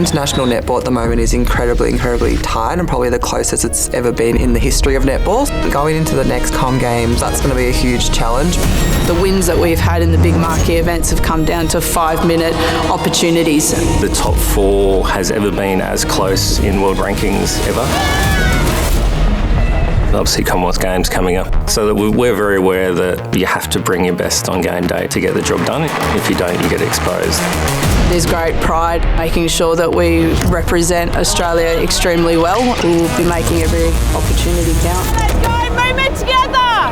International netball at the moment is incredibly tight and probably the closest it's ever been in the history of netball. Going into the next Com Games, that's going to be a huge challenge. The wins that we've had in the big marquee events have come down to 5-minute opportunities. The top 4 has ever been as close in world rankings ever. Obviously Commonwealth Games coming up, so that we're very aware that you have to bring your best on game day to get the job done. If you don't, you get exposed. There's great pride making sure that we represent Australia extremely well. We'll be making every opportunity count. Let's go, movement together!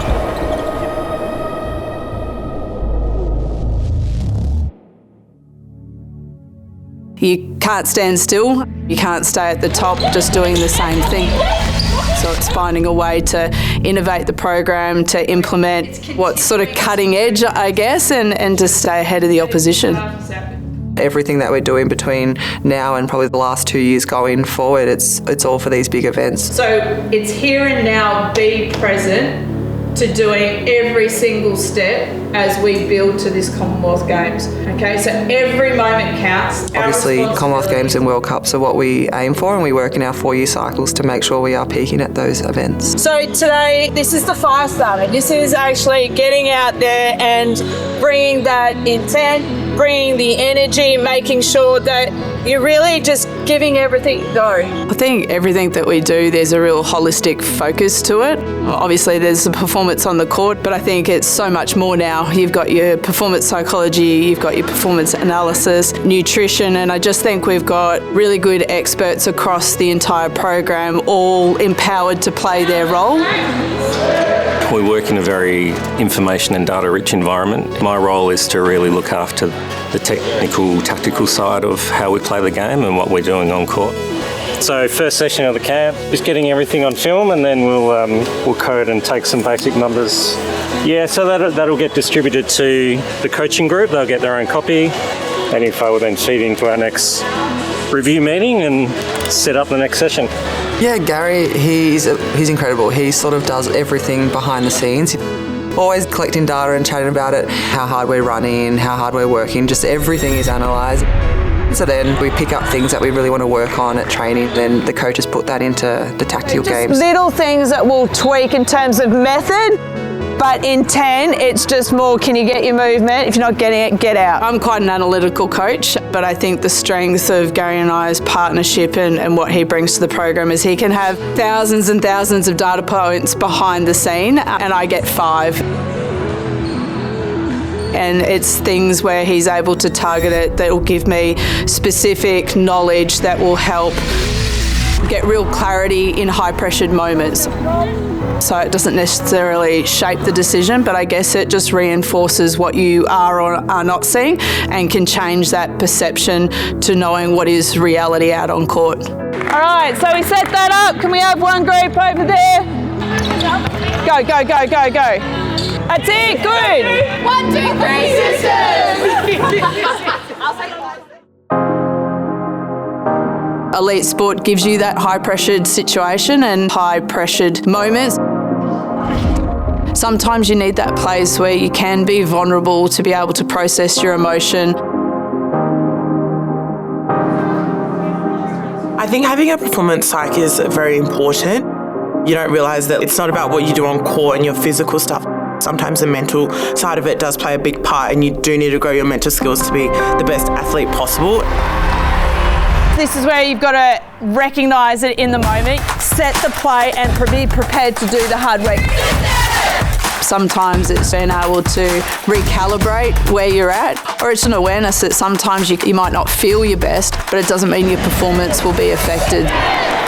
You can't stand still. You can't stay at the top just doing the same thing. So it's finding a way to innovate the program, to implement what's sort of cutting edge, I guess, and to stay ahead of the opposition. Everything that we're doing between now and probably the last 2 years going forward, it's all for these big events. So it's here and now, be present to doing every single step as we build to this Commonwealth Games. Okay, so every moment counts. Obviously, Commonwealth Games and World Cups are what we aim for, and we work in our 4-year cycles to make sure we are peaking at those events. So today, this is the fire starter. This is actually getting out there and bringing that intent, bringing the energy, making sure that you're really just giving everything a go. I think everything that we do, there's a real holistic focus to it. Obviously, there's the performance on the court, but I think it's so much more now. You've got your performance psychology, you've got your performance analysis, nutrition, and I just think we've got really good experts across the entire program, all empowered to play their role. We work in a very information and data-rich environment. My role is to really look after the technical, tactical side of how we play the game and what we're doing on court. So first session of the camp, just getting everything on film, and then we'll code and take some basic numbers. Yeah, so that'll get distributed to the coaching group. They'll get their own copy. That info will then feed into our next review meeting and set up the next session. Yeah, Gary, he's incredible. He sort of does everything behind the scenes. Always collecting data and chatting about it, how hard we're running, how hard we're working, just everything is analysed. So then we pick up things that we really want to work on at training, then the coaches put that into the tactical games. Little things that we'll tweak in terms of method, but in 10, it's just more, can you get your movement? If you're not getting it, get out. I'm quite an analytical coach, but I think the strength of Gary and I's partnership and what he brings to the program is he can have thousands and thousands of data points behind the scene, and I get 5. And it's things where he's able to target it that will give me specific knowledge that will help get real clarity in high-pressured moments. So it doesn't necessarily shape the decision, but I guess it just reinforces what you are or are not seeing and can change that perception to knowing what is reality out on court. All right, so we set that up. Can we have one group over there? Go, go, go, go, go. That's it, good. 1, 2, 3, sisters. Elite sport gives you that high-pressured situation and high-pressured moments. Sometimes you need that place where you can be vulnerable to be able to process your emotion. I think having a performance psych is very important. You don't realise that it's not about what you do on court and your physical stuff. Sometimes the mental side of it does play a big part, and you do need to grow your mental skills to be the best athlete possible. This is where you've got to recognise it in the moment, set the play and be prepared to do the hard work. Sometimes it's being able to recalibrate where you're at, or it's an awareness that sometimes you might not feel your best, but it doesn't mean your performance will be affected.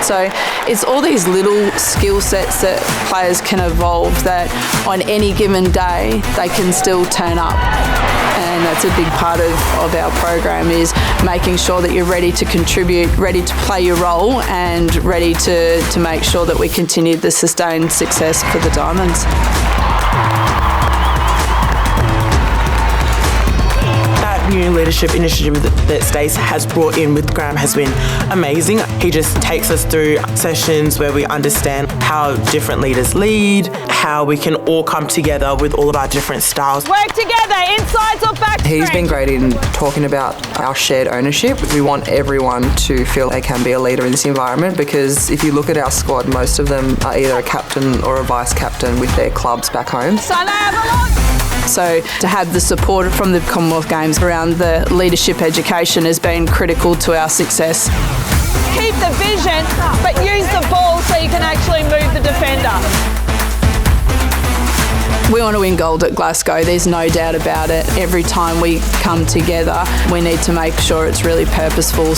So it's all these little skill sets that players can evolve that on any given day they can still turn up. And that's a big part of our program, is making sure that you're ready to contribute, ready to play your role, and ready to make sure that we continue the sustained success for the Diamonds. At New new leadership initiative that Stace has brought in with Graham has been amazing. He just takes us through sessions where we understand how different leaders lead, how we can all come together with all of our different styles. Work together, insides or back He's strength. been great in talking about our shared ownership. We want everyone to feel they can be a leader in this environment, because if you look at our squad, most of them are either a captain or a vice captain with their clubs back home. Sunday, have a look. So to have the support from the Commonwealth Games around the leadership education has been critical to our success. Keep the vision, but use the ball so you can actually move the defender. We want to win gold at Glasgow, there's no doubt about it. Every time we come together, we need to make sure it's really purposeful.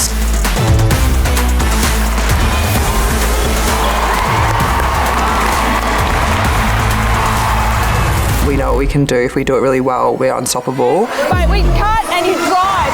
We know what we can do. If we do it really well, we're unstoppable. Mate, we cut and you drive.